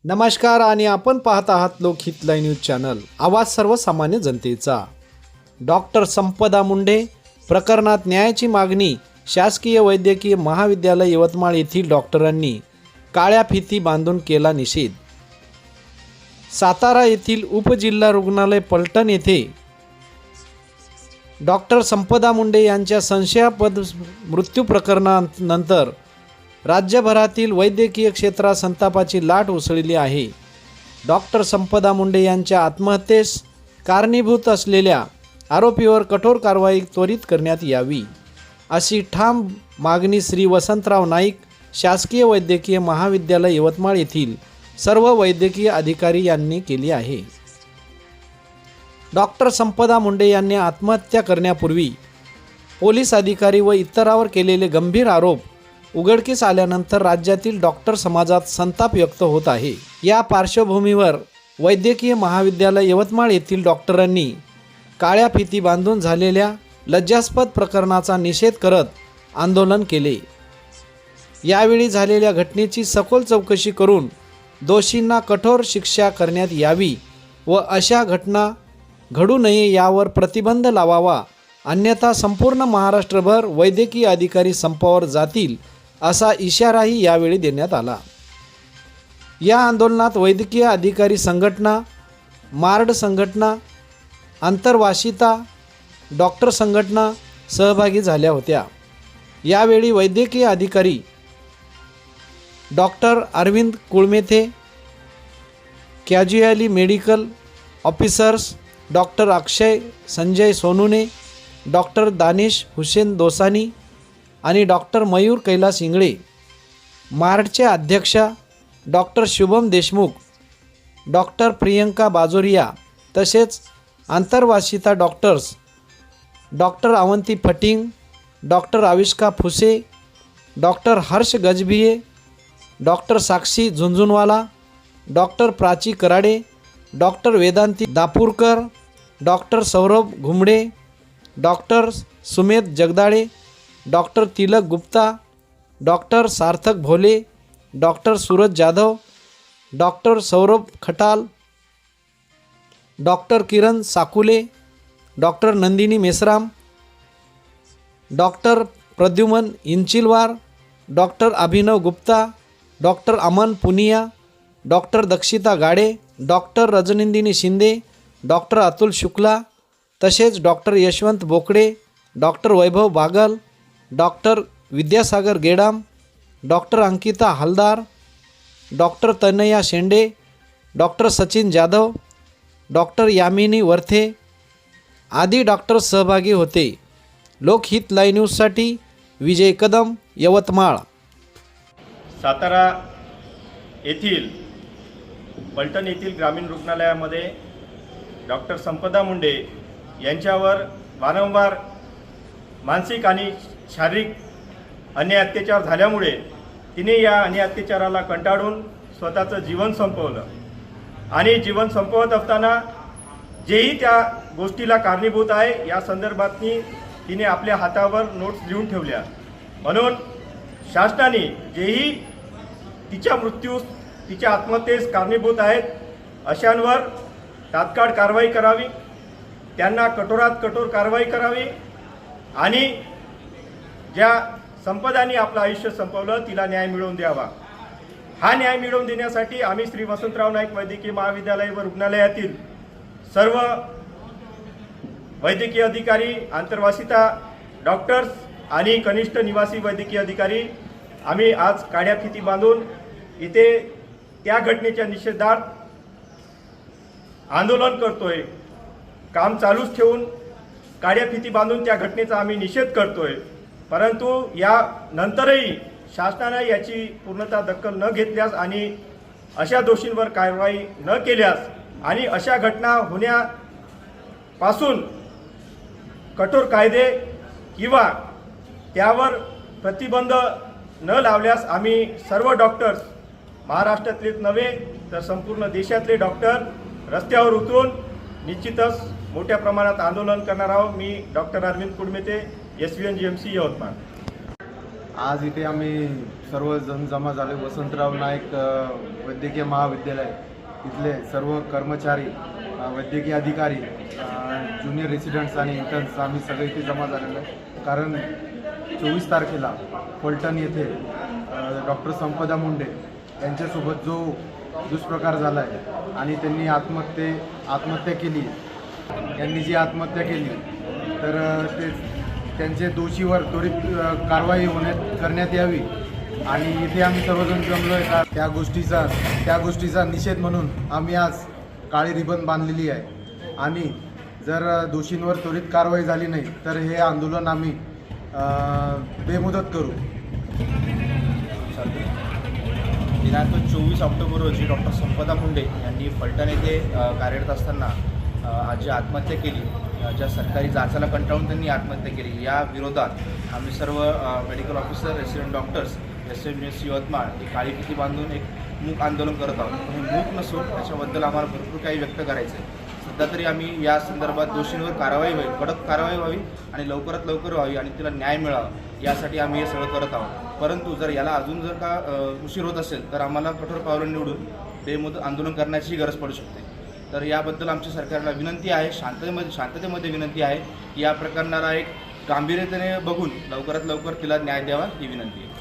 नमस्कार आणि आपण पाहत आहात लोकहित लाईव्ह न्यूज चॅनल, आवाज सर्वसामान्य जनतेचा। डॉक्टर संपदा मुंडे प्रकरणात न्यायाची मागणी। शासकीय वैद्यकीय महाविद्यालय यवतमाळ येथील डॉक्टरांनी काळ्या फिती बांधून केला निषेध। सातारा येथील उपजिल्हा रुग्णालय पलटण येथे डॉक्टर संपदा मुंडे यांच्या संशयास्पद मृत्यू प्रकरणानंतर राज्यभरातील वैद्यकीय क्षेत्रात संतापाची लाट उसळली आहे। डॉक्टर संपदा मुंडे यांच्या आत्महत्येस कारणीभूत असलेल्या आरोपीवर कठोर कारवाई त्वरित करण्यात यावी, अशी ठाम मागणी श्री वसंतराव नाईक शासकीय वैद्यकीय महाविद्यालय यवतमाळ येथील सर्व वैद्यकीय अधिकारी यांनी केली आहे। डॉक्टर संपदा मुंडे यांनी आत्महत्या करण्यापूर्वी पोलीस अधिकारी व इतरांवर केलेले गंभीर आरोप उघडकीस आल्यानंतर राज्यातील डॉक्टर समाजात संताप व्यक्त होत आहे। या पार्श्वभूमीवर वैद्यकीय महाविद्यालय यवतमाळ येथील डॉक्टरांनी काळ्या फिती बांधून झालेल्या लज्जास्पद प्रकरणाचा निषेध करत आंदोलन केले। यावेळी झालेल्या घटनेची सखोल चौकशी करून दोषींना कठोर शिक्षा करण्यात यावी व अशा घटना घडू नये यावर प्रतिबंध लावावा, अन्यथा संपूर्ण महाराष्ट्रभर वैद्यकीय अधिकारी संपावर जातील असा इशाराही यावेळी देण्यात आला। या आंदोलनात वैद्यकीय अधिकारी संघटना, मार्ड संघटना, आंतरवासिता डॉक्टर संघटना सहभागी झाल्या होत्या। यावेळी वैद्यकीय अधिकारी doctor Arvind Kulmethe, casualty medical officers doctor Akshay Sanjay Sonune, doctor Danish Hussain Dosani आणि डॉक्टर मयूर कैलास इंगळे, मार्डचे अध्यक्षा डॉक्टर शुभम देशमुख, डॉक्टर प्रियंका बाजोरिया तसेच आंतरवासिता doctors doctor Avanti Phating, doctor Avishka Phuse, doctor Harsh Gajbhiye, doctor Sakshi Jhunjhunwala, doctor Prachi Karade, doctor Vedanti Dapurkar, doctor Saurabh Ghumde, doctor Sumedh Jagdale, doctor Tilak Gupta, doctor Sarthak Bhole, doctor Suraj Jadhav, doctor Saurabh खटाल, doctor Kiran Sakule, doctor Nandini Meshram, doctor Pradyuman Inchilwar, doctor Abhinav Gupta, doctor Aman Punia, doctor Dakshita Gade, doctor Rajnandini Shinde, doctor Atul Shukla तसेच doctor Yashwant Bokade, doctor Vaibhav Bagal, doctor Vidyasagar Gedam, doctor Ankita Haldar, doctor Tanaya Shende, doctor Sachin Jadhav, doctor Yamini Varthe आदी doctor सहभागी होते। लोकहित live न्यूजसाठी विजय कदम, यवतमाळ। सातारा येथील पलटण येथील ग्रामीण रुग्णालयामध्ये डॉक्टर संपदा मुंडे यांच्यावर वारंवार मानसिक आणि शारीरिक अन्याय अत्याचार झाल्यामुळे तिने या अन्याय अत्याचाराला कंटाळून स्वतःचं जीवन संपवलं आणि जीवन संपवत असताना जेही त्या गोष्टीला कारणीभूत आहे या संदर्भातनी तिने आपल्या हातावर नोट्स लिहून ठेवल्या। म्हणून शासनाने जेही तिच्या मृत्यूस, तिच्या आत्महत्येस कारणीभूत आहेत अशांवर तात्काळ कारवाई करावी, त्यांना कठोरात कठोर कारवाई करावी आणि ज्या संपदाने आपलं आयुष्य संपवलं तिला न्याय मिळवून द्यावा। हा न्याय मिळवून देण्यासाठी आम्ही श्री वसंतराव नाईक वैद्यकीय महाविद्यालय व रुग्णालयातील सर्व वैद्यकीय अधिकारी, आंतरवासिता डॉक्टर्स आणि कनिष्ठ निवासी वैद्यकीय अधिकारी आम्ही आज काळ्या फिती बांधून इथे त्या घटनेच्या निषेधार्थ आंदोलन करतोय। काम चालूच ठेवून काळ्या फिती बांधून त्या घटनेचा आम्ही निषेध करतोय, परंतु या नंतरही शासनाने याची पूर्णतः दखल न घेतल्यास आणि अशा दोषींवर कारवाई न केल्यास आणि अशा घटना होण्यापासून कठोर कायदे किंवा त्यावर प्रतिबंध न लावल्यास आम्ही सर्व डॉक्टर्स, महाराष्ट्रातलेच नव्हे तर संपूर्ण देशातले डॉक्टर रस्त्यावर उतरून निश्चितच मोठ्या प्रमाणात आंदोलन करणार आहोत। मी doctor Arvind Kulmethe, SVN GMC Yavatmal. आज इथे आम्ही सर्वजण जमा झाले. वसंतराव नाईक वैद्यकीय महाविद्यालय इथले सर्व कर्मचारी, वैद्यकीय अधिकारी, ज्युनियर रेसिडेंट्स आणि इंटर्न्स आम्ही सगळे इथे जमा झालेलो आहे. कारण 24 तारखेला फलटण येथे डॉक्टर संपदा मुंडे यांच्यासोबत जो दुष्प्रकार झाला आहे आणि त्यांनी आत्महत्या केली. यांनी जी आत्महत्या केली तर त्यांचे दोषीवर त्वरित कारवाई करण्यात यावी आणि इथे आम्ही सर्वजण जमलो आहे. त्या गोष्टीचा निषेध म्हणून आम्ही आज काळी रिबन बांधलेली आहे आणि जर दोषींवर त्वरित कारवाई झाली नाही तर हे आंदोलन आम्ही बेमुदत करू. दिनांक 24 ऑक्टोबर रोजी डॉक्टर संपदा मुंडे यांनी फलटण येथे कार्यरत असताना आज आत्महत्या केली. ज्या सरकारी जाचाला कंटाळून त्यांनी आत्महत्या केली, या विरोधात आम्ही सर्व medical officer, resident doctors, SMGS Yavatmal ही काळी फिती बांधून एक मूक आंदोलन करत आहोत. हे मूक नसून त्याच्याबद्दल आम्हाला भरपूर काही व्यक्त करायचं आहे. सध्या तरी आम्ही या संदर्भात दोषींवर कारवाई व्हावी, कडक कारवाई व्हावी आणि लवकरात लवकर व्हावी आणि तिला न्याय मिळावा यासाठी आम्ही हे सगळं करत आहोत. परंतु जर याला अजून जर का उशीर होत असेल तर आम्हाला कठोर पावलं निवडून बेमुदत आंदोलन करण्याची गरज पडू शकते. तर याबद्दल आमच्या सरकारला विनंती आहे, शांततेमध्ये विनंती आहे की या प्रकरणाला एक गांभीर्यतेने बघून लवकरात लवकर तिला न्याय द्यावा ही विनंती आहे.